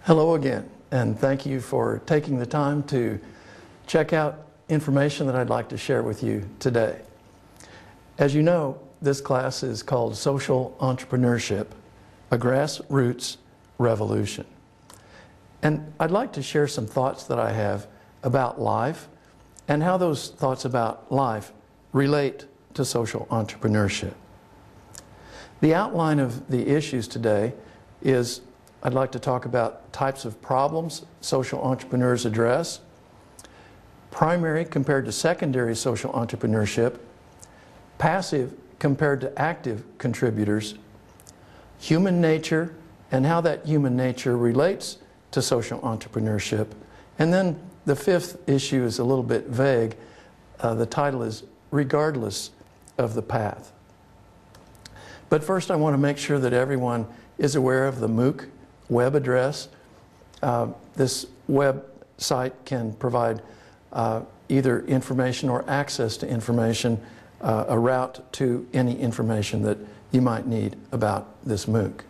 Hello again, and thank you for taking the time to check out information that I'd like to share with you today. As you know, this class is called Social Entrepreneurship, a Grassroots Revolution. And I'd like to share some thoughts that I have about life and how those thoughts about life relate to social entrepreneurship. The outline of the issues today is I'd like to talk about types of problems social entrepreneurs address, primary compared to secondary social entrepreneurship, passive compared to active contributors, human nature and how that human nature relates to social entrepreneurship. And then the fifth issue is a little bit vague. The title is Regardless of the Path. But first I want to make sure that everyone is aware of the MOOC web address. This website can provide either information or access to information, a route to any information that you might need about this MOOC.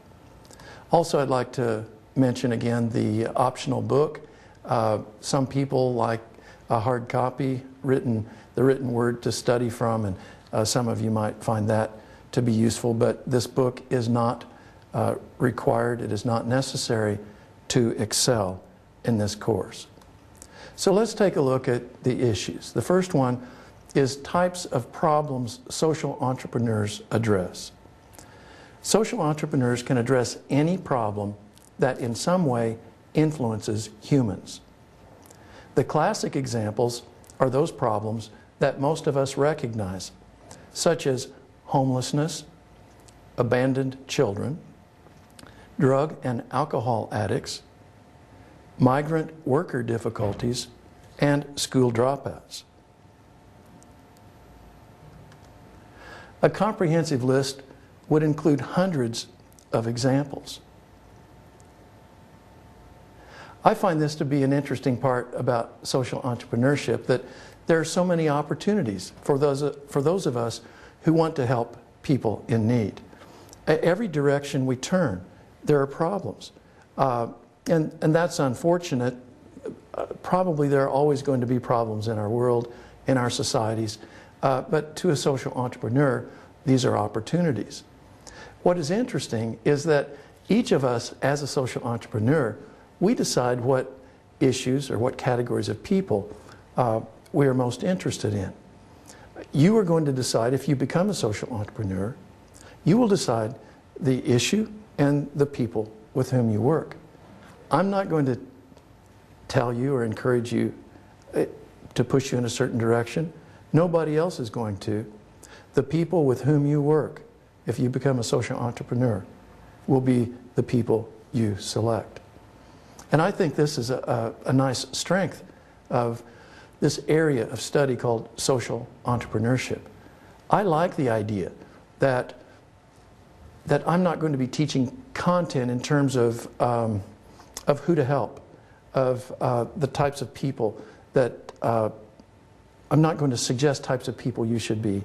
Also, I'd like to mention again the optional book. Some people like a hard copy, the written word to study from, and some of you might find that to be useful, but this book is not required, it is not necessary to excel in this course. So let's take a look at the issues. The first one is types of problems social entrepreneurs address. Social entrepreneurs can address any problem that in some way influences humans. The classic examples are those problems that most of us recognize, such as homelessness, abandoned children, drug and alcohol addicts, migrant worker difficulties, and school dropouts. A comprehensive list would include hundreds of examples. I find this to be an interesting part about social entrepreneurship, that there are so many opportunities for those of us who want to help people in need. Every direction we turn, there are problems. And that's unfortunate. Probably there are always going to be problems in our world, in our societies. But to a social entrepreneur, these are opportunities. What is interesting is that each of us as a social entrepreneur, we decide what issues or what categories of people we are most interested in. You are going to decide, if you become a social entrepreneur, you will decide the issue and the people with whom you work. I'm not going to tell you or encourage you to push you in a certain direction. Nobody else is going to. The people with whom you work, if you become a social entrepreneur, will be the people you select. And I think this is a nice strength of this area of study called social entrepreneurship. I like the idea that I'm not going to be teaching content in terms of who to help, of the types of people that I'm not going to suggest types of people you should be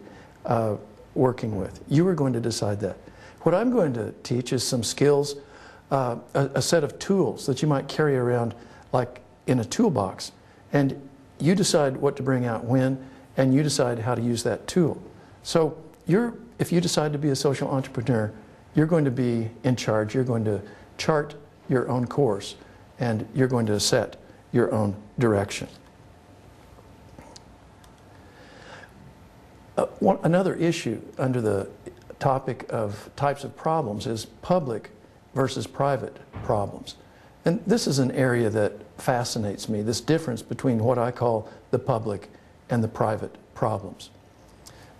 working with. You are going to decide that. What I'm going to teach is some skills, a set of tools that you might carry around like in a toolbox, and you decide what to bring out when, and you decide how to use that tool. So if you decide to be a social entrepreneur, you're going to be in charge. You're going to chart your own course, and you're going to set your own direction. Another issue under the topic of types of problems is public versus private problems. And this is an area that fascinates me, this difference between what I call the public and the private problems.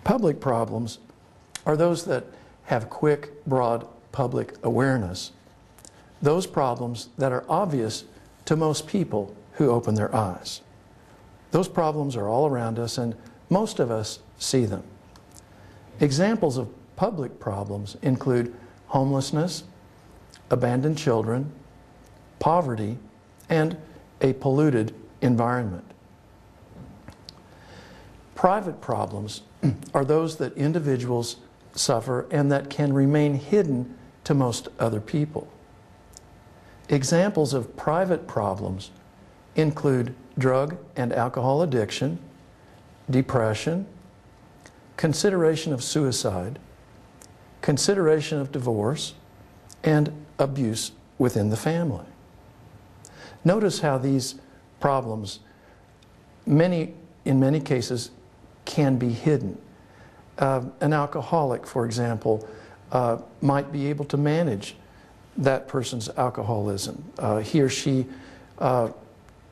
Public problems are those that have quick, broad public awareness. Those problems that are obvious to most people who open their eyes. Those problems are all around us, and most of us see them. Examples of public problems include homelessness, abandoned children, poverty, and a polluted environment. Private problems are those that individuals suffer and that can remain hidden to most other people. Examples of private problems include drug and alcohol addiction, depression, consideration of suicide, consideration of divorce, and abuse within the family. Notice how these problems, in many cases, can be hidden. An alcoholic, for example, might be able to manage that person's alcoholism. He or she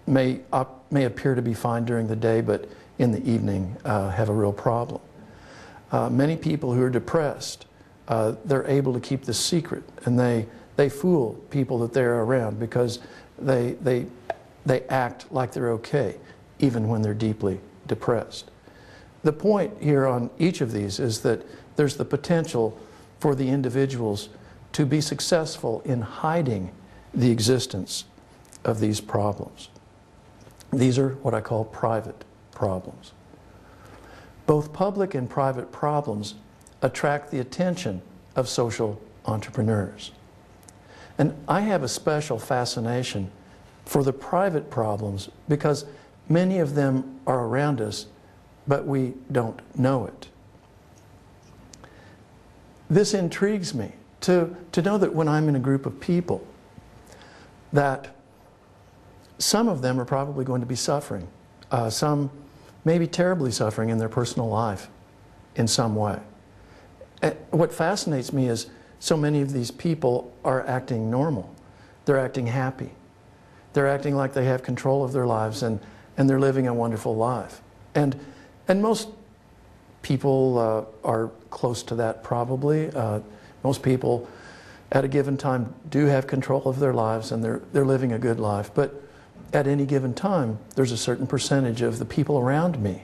may appear to be fine during the day, but in the evening have a real problem. Many people who are depressed, they're able to keep this secret, and they fool people that they're around because they act like they're okay, even when they're deeply depressed. The point here on each of these is that there's the potential for the individuals to be successful in hiding the existence of these problems. These are what I call private problems. Both public and private problems attract the attention of social entrepreneurs. And I have a special fascination for the private problems because many of them are around us, but we don't know it. This intrigues me to know that when I'm in a group of people, that some of them are probably going to be suffering. Some may be terribly suffering in their personal life in some way. What fascinates me is so many of these people are acting normal. They're acting happy. They're acting like they have control of their lives, and they're living a wonderful life. And most people are close to that probably. Most people at a given time do have control of their lives, and they're living a good life. But at any given time, there's a certain percentage of the people around me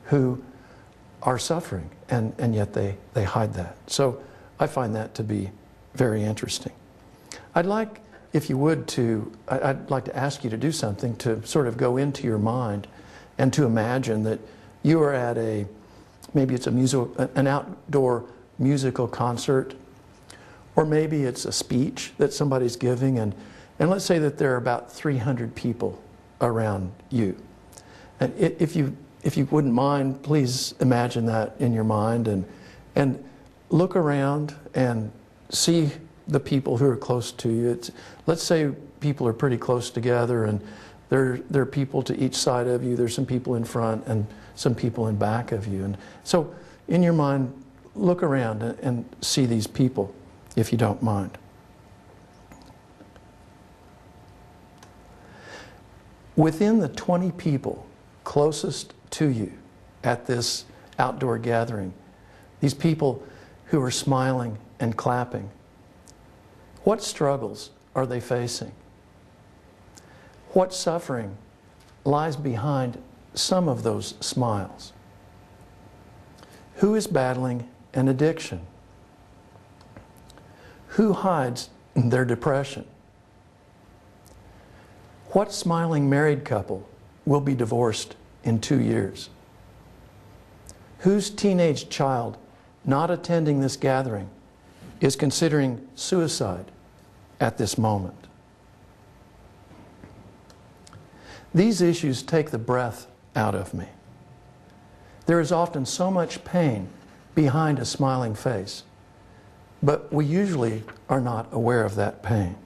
who are suffering, and yet they hide that. So I find that to be very interesting. I'd like, if you would, I'd like to ask you to do something to sort of go into your mind and to imagine that you are at maybe it's an outdoor musical concert, or maybe it's a speech that somebody's giving, and let's say that there are about 300 people around you. And if you wouldn't mind, please imagine that in your mind and look around and see the people who are close to you. Let's say people are pretty close together, and there are people to each side of you. There's some people in front and some people in back of you. And so in your mind, look around and see these people, if you don't mind. Within the 20 people closest to you at this outdoor gathering, these people who are smiling and clapping, what struggles are they facing? What suffering lies behind some of those smiles? Who is battling an addiction? Who hides their depression? What smiling married couple will be divorced in 2 years? Whose teenage child not attending this gathering is considering suicide at this moment? These issues take the breath out of me. There is often so much pain behind a smiling face, but we usually are not aware of that pain.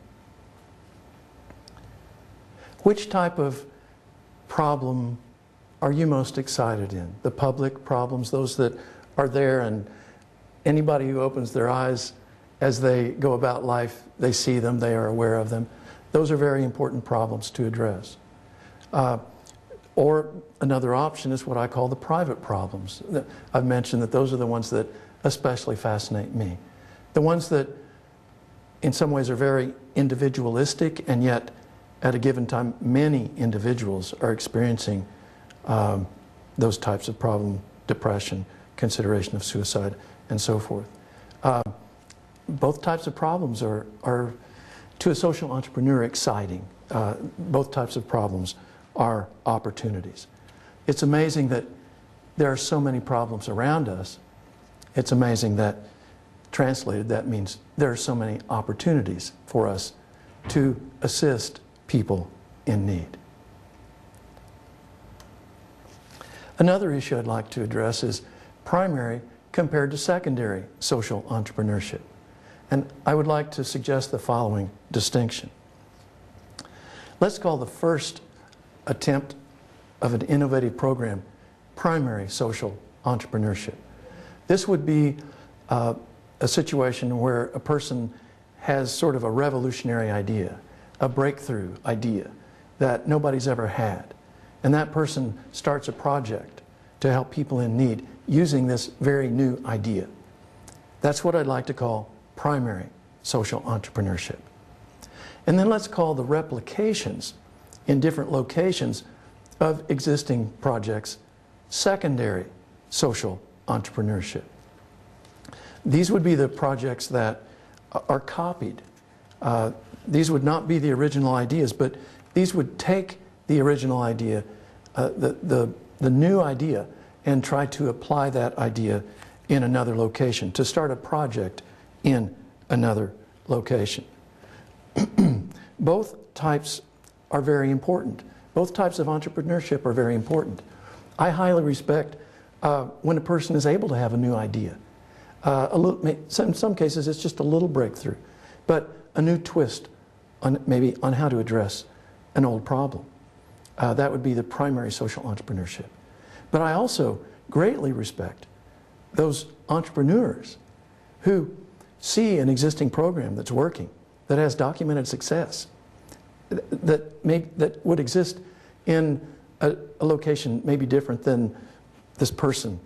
Which type of problem are you most excited in? The public problems, those that are there, and anybody who opens their eyes as they go about life, they see them, they are aware of them. Those are very important problems to address. Or another option is what I call the private problems. I've mentioned that those are the ones that especially fascinate me. The ones that in some ways are very individualistic, and yet at a given time many individuals are experiencing those types of problem, depression, consideration of suicide, and so forth. Both types of problems are to a social entrepreneur exciting. Both types of problems are opportunities. It's amazing that there are so many problems around us. It's amazing that, translated, that means there are so many opportunities for us to assist people in need. Another issue I'd like to address is primary compared to secondary social entrepreneurship. And I would like to suggest the following distinction. Let's call the first attempt of an innovative program primary social entrepreneurship. This would be a situation where a person has sort of a revolutionary idea, a breakthrough idea that nobody's ever had. And that person starts a project to help people in need using this very new idea. That's what I'd like to call primary social entrepreneurship. And then let's call the replications in different locations of existing projects secondary social entrepreneurship. These would be the projects that are copied. These would not be the original ideas, but these would take the original idea, the new idea, and try to apply that idea in another location, to start a project in another location. Both types are very important. Both types of entrepreneurship are very important. I highly respect when a person is able to have a new idea. In some cases, it's just a little breakthrough, but a new twist maybe on how to address an old problem. That would be the primary social entrepreneurship. But I also greatly respect those entrepreneurs who see an existing program that's working, that has documented success, that would exist in a location maybe different than this person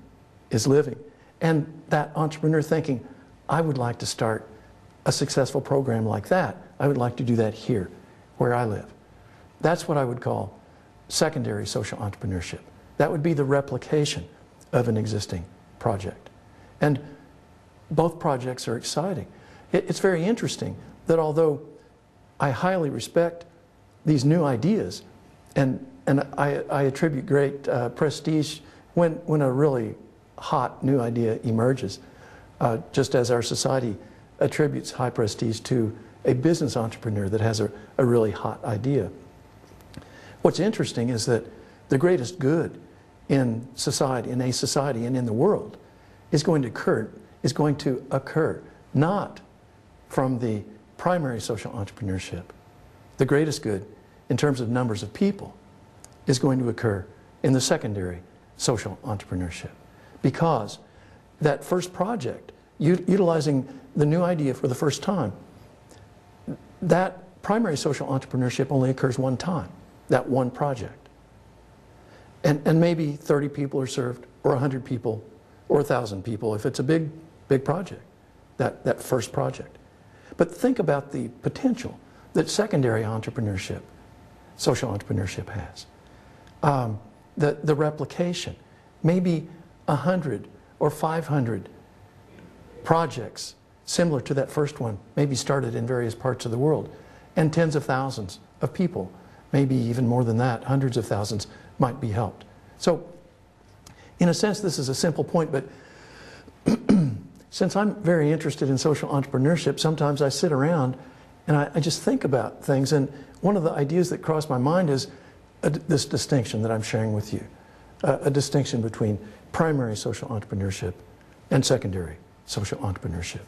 is living. And that entrepreneur thinking, I would like to start a successful program like that. I would like to do that here, where I live. That's what I would call secondary social entrepreneurship. That would be the replication of an existing project. And both projects are exciting. It's very interesting that although I highly respect these new ideas, and I attribute great prestige when a really hot new idea emerges, just as our society attributes high prestige to a business entrepreneur that has a really hot idea. What's interesting is that the greatest good in society, in a society and in the world, is going to occur not from the primary social entrepreneurship. The greatest good in terms of numbers of people is going to occur in the secondary social entrepreneurship, because that first project, utilizing the new idea for the first time, that primary social entrepreneurship only occurs one time, that one project. And maybe 30 people are served, or 100 people, or 1,000 people if it's a big project, that first project. But think about the potential that secondary entrepreneurship, social entrepreneurship has. The replication, maybe 100 or 500 projects similar to that first one, maybe started in various parts of the world, and tens of thousands of people, maybe even more than that, hundreds of thousands, might be helped. So, in a sense, this is a simple point, but since I'm very interested in social entrepreneurship, sometimes I sit around and I just think about things, and one of the ideas that crossed my mind is this distinction that I'm sharing with you, a distinction between primary social entrepreneurship and secondary social entrepreneurship.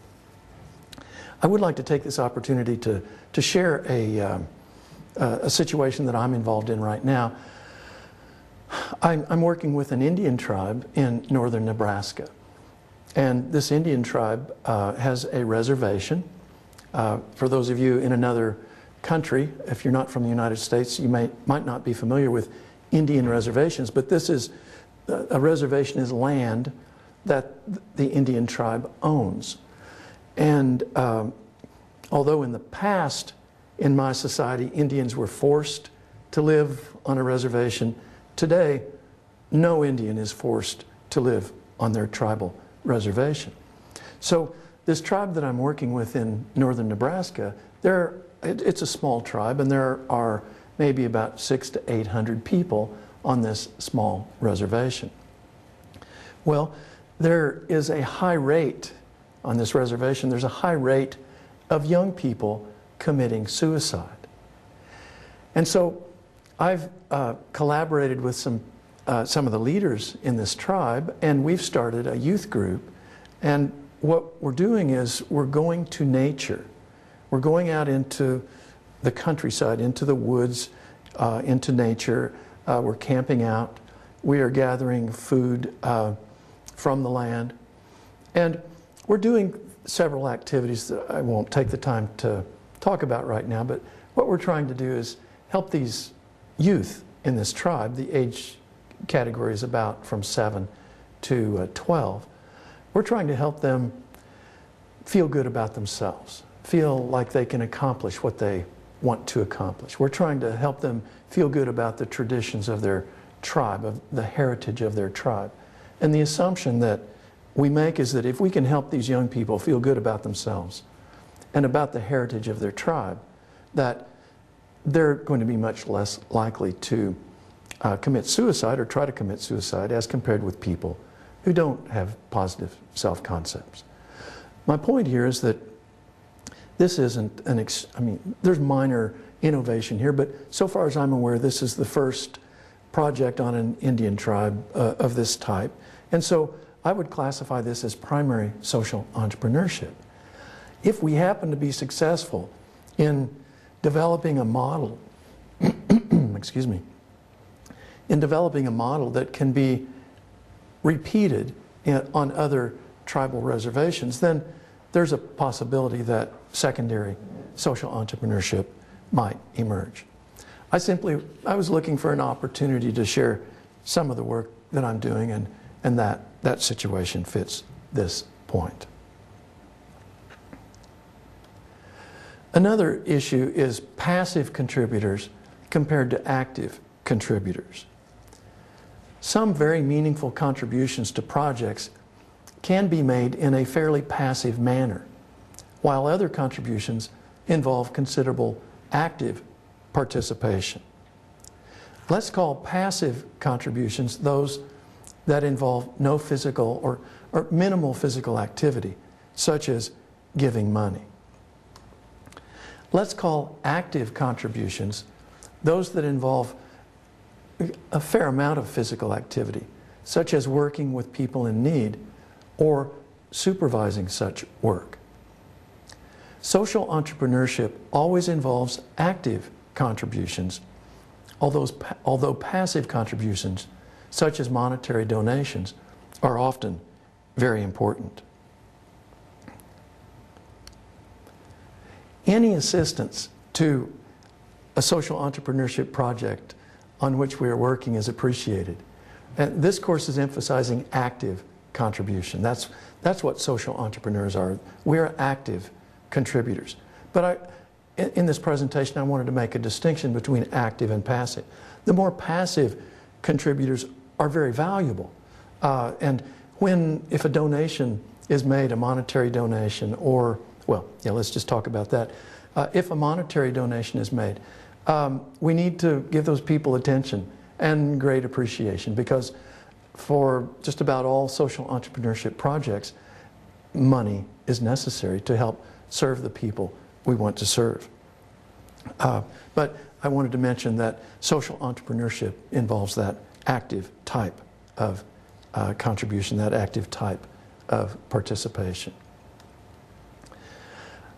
I would like to take this opportunity to share a situation that I'm involved in right now. I'm working with an Indian tribe in northern Nebraska. And this Indian tribe has a reservation. For those of you in another country, if you're not from the United States, you might not be familiar with Indian reservations, but this is, a reservation is land that the Indian tribe owns. And although in the past, in my society, Indians were forced to live on a reservation, today, no Indian is forced to live on their tribal reservation. So this tribe that I'm working with in northern Nebraska, it's a small tribe, and there are maybe about 600 to 800 people on this small reservation. Well, there is a high rate on this reservation. There's a high rate of young people committing suicide. And so I've collaborated with some of the leaders in this tribe, and we've started a youth group. And what we're doing is we're going to nature. We're going out into the countryside, into the woods, into nature. We're camping out. We are gathering food from the land. And we're doing several activities that I won't take the time to talk about right now, but what we're trying to do is help these youth in this tribe. The age category is about from 7 to 12. We're trying to help them feel good about themselves, feel like they can accomplish what they want to accomplish. We're trying to help them feel good about the traditions of their tribe, of the heritage of their tribe. And the assumption that we make is that if we can help these young people feel good about themselves and about the heritage of their tribe, that they're going to be much less likely to commit suicide or try to commit suicide as compared with people who don't have positive self-concepts. My point here is that this isn't there's minor innovation here, but so far as I'm aware, this is the first project on an Indian tribe of this type. And so I would classify this as primary social entrepreneurship. If we happen to be successful in developing a model, excuse me, in developing a model that can be repeated on other tribal reservations, then there's a possibility that secondary social entrepreneurship might emerge. I was looking for an opportunity to share some of the work that I'm doing, and that situation fits this point. Another issue is passive contributors compared to active contributors. Some very meaningful contributions to projects can be made in a fairly passive manner, while other contributions involve considerable active participation. Let's call passive contributions those that involve no physical or minimal physical activity, such as giving money. Let's call active contributions those that involve a fair amount of physical activity, such as working with people in need or supervising such work. Social entrepreneurship always involves active contributions, although passive contributions, such as monetary donations, are often very important. Any assistance to a social entrepreneurship project on which we are working is appreciated. And this course is emphasizing active contribution. That's what social entrepreneurs are. We're active contributors. But in this presentation, I wanted to make a distinction between active and passive. The more passive contributors are very valuable. And if a donation is made, a monetary donation, or, well, yeah, let's just talk about that. If a monetary donation is made, we need to give those people attention and great appreciation, because for just about all social entrepreneurship projects, money is necessary to help serve the people we want to serve. But I wanted to mention that social entrepreneurship involves that active type of contribution, that active type of participation.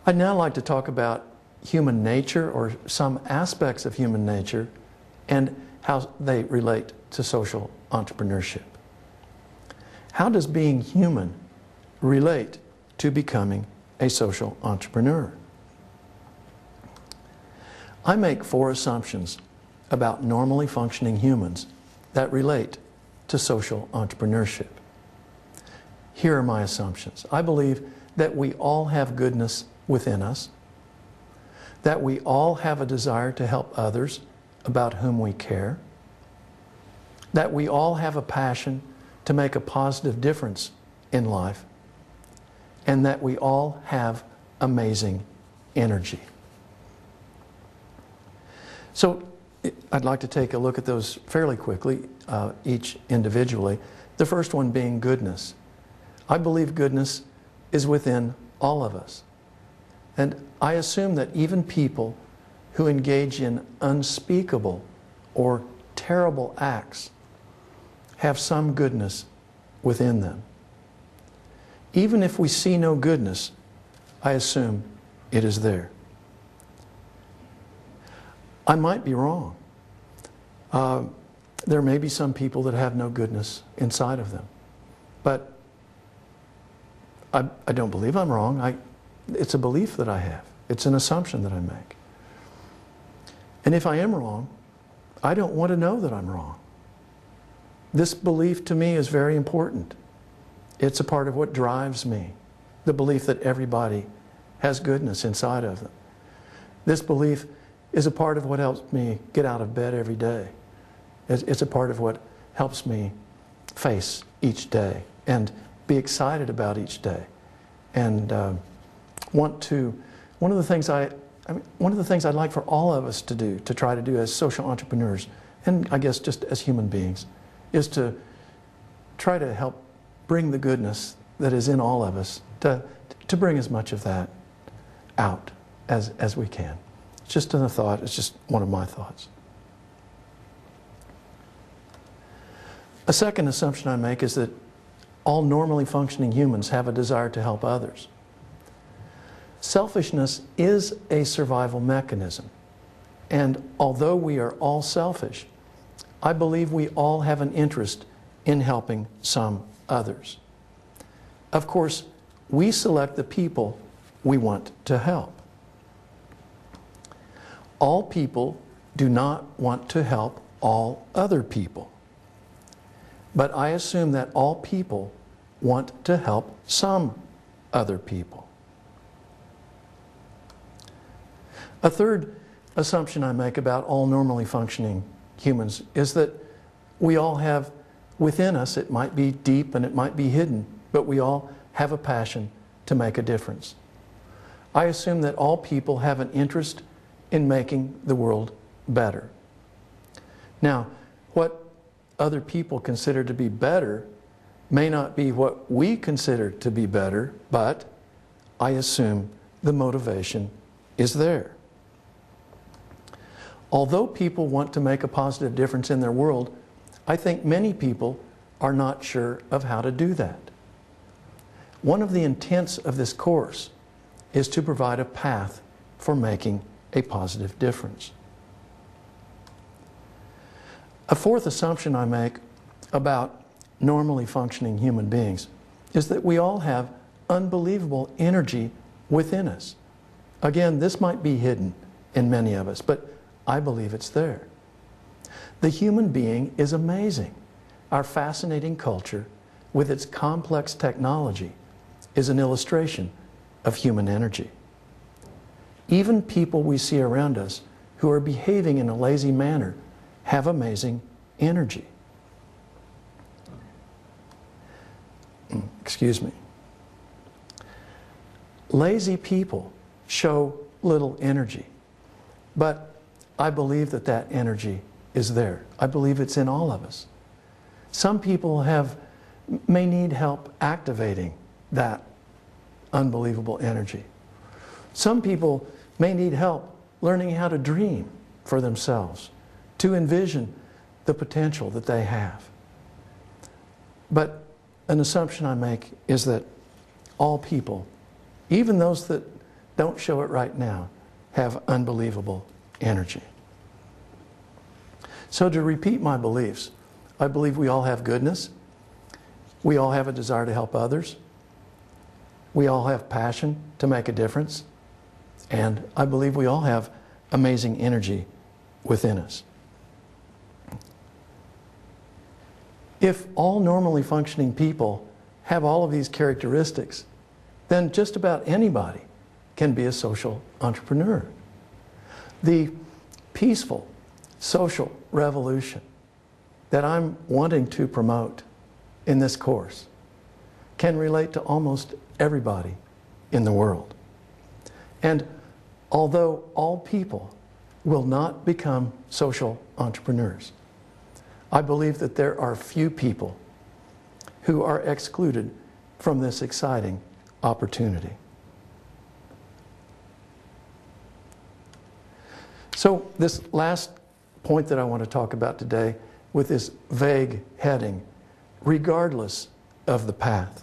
I'd now like to talk about human nature, or some aspects of human nature, and how they relate to social entrepreneurship. How does being human relate to becoming a social entrepreneur? I make 4 assumptions about normally functioning humans that relate to social entrepreneurship. Here are my assumptions. I believe that we all have goodness within us, that we all have a desire to help others about whom we care, that we all have a passion to make a positive difference in life, and that we all have amazing energy. So I'd like to take a look at those fairly quickly, each individually. The first one being goodness. I believe goodness is within all of us. And I assume that even people who engage in unspeakable or terrible acts have some goodness within them. Even if we see no goodness, I assume it is there. I might be wrong. There may be some people that have no goodness inside of them. But I don't believe I'm wrong. It's a belief that I have. It's an assumption that I make. And if I am wrong, I don't want to know that I'm wrong. This belief to me is very important. It's a part of what drives me. The belief that everybody has goodness inside of them. This belief is a part of what helps me get out of bed every day. It's a part of what helps me face each day and be excited about each day. And one of the things I'd like for all of us to do, to try to do as social entrepreneurs, and I guess just as human beings, is to try to help bring the goodness that is in all of us, to bring as much of that out as we can. It's just a thought. It's just one of my thoughts. A second assumption I make is that all normally functioning humans have a desire to help others. Selfishness is a survival mechanism. And although we are all selfish, I believe we all have an interest in helping some others. Of course, we select the people we want to help. All people do not want to help all other people. But I assume that all people want to help some other people. A third assumption I make about all normally functioning humans is that we all have within us, it might be deep and it might be hidden, but we all have a passion to make a difference. I assume that all people have an interest in making the world better. Now, what other people consider to be better may not be what we consider to be better, but I assume the motivation is there. Although people want to make a positive difference in their world, I think many people are not sure of how to do that. One of the intents of this course is to provide a path for making a positive difference. A fourth assumption I make about normally functioning human beings is that we all have unbelievable energy within us. Again, this might be hidden in many of us, but I believe it's there. The human being is amazing. Our fascinating culture, with its complex technology, is an illustration of human energy. Even people we see around us who are behaving in a lazy manner have amazing energy. Excuse me. Lazy people show little energy, but I believe that that energy is there. I believe it's in all of us. Some people may need help activating that unbelievable energy. Some people may need help learning how to dream for themselves, to envision the potential that they have. But an assumption I make is that all people, even those that don't show it right now, have unbelievable energy. So to repeat my beliefs, I believe we all have goodness. We all have a desire to help others. We all have passion to make a difference. And I believe we all have amazing energy within us. If all normally functioning people have all of these characteristics, then just about anybody can be a social entrepreneur. The peaceful social revolution that I'm wanting to promote in this course can relate to almost everybody in the world. And although all people will not become social entrepreneurs, I believe that there are few people who are excluded from this exciting opportunity. So this last point that I want to talk about today with this vague heading, regardless of the path.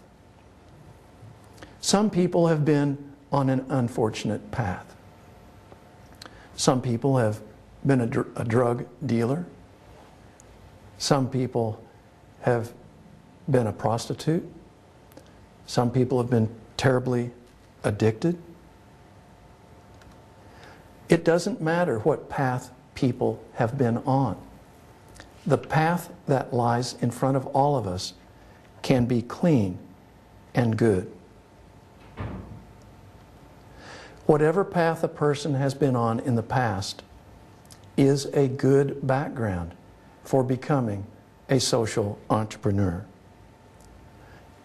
Some people have been on an unfortunate path. Some people have been a drug dealer. Some people have been a prostitute. Some people have been terribly addicted. It doesn't matter what path people have been on. The path that lies in front of all of us can be clean and good. Whatever path a person has been on in the past is a good background for becoming a social entrepreneur.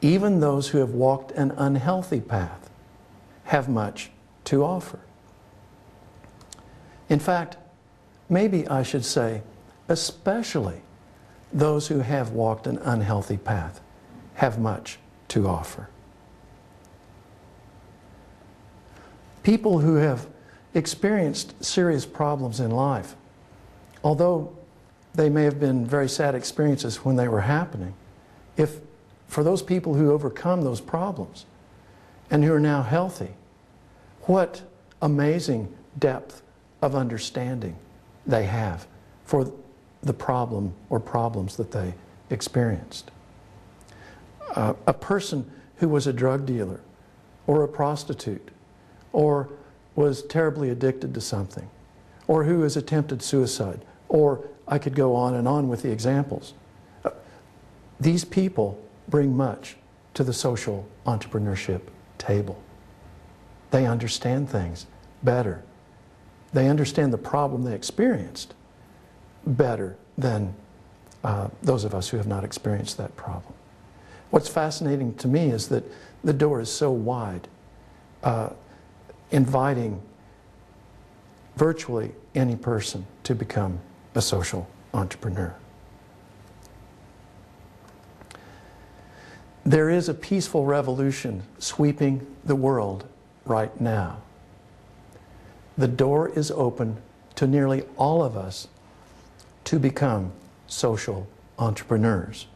Even those who have walked an unhealthy path have much to offer. In fact, maybe I should say, especially those who have walked an unhealthy path have much to offer. People who have experienced serious problems in life, although they may have been very sad experiences when they were happening, for those people who overcome those problems and who are now healthy, what amazing depth of understanding they have for the problem or problems that they experienced. A person who was a drug dealer or a prostitute or was terribly addicted to something or who has attempted suicide, or I could go on and on with the examples. These people bring much to the social entrepreneurship table. They understand things better. They understand the problem they experienced better than those of us who have not experienced that problem. What's fascinating to me is that the door is so wide, inviting virtually any person to become a social entrepreneur. There is a peaceful revolution sweeping the world right now. The door is open to nearly all of us to become social entrepreneurs.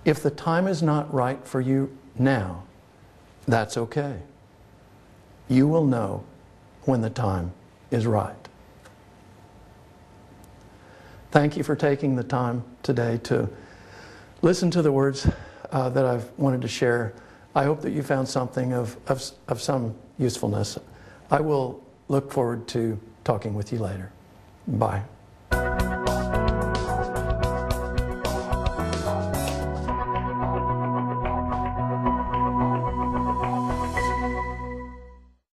If the time is not right for you now, that's okay. You will know when the time is right. Thank you for taking the time today to listen to the words that I've wanted to share. I hope that you found something of some usefulness. I will look forward to talking with you later. Bye.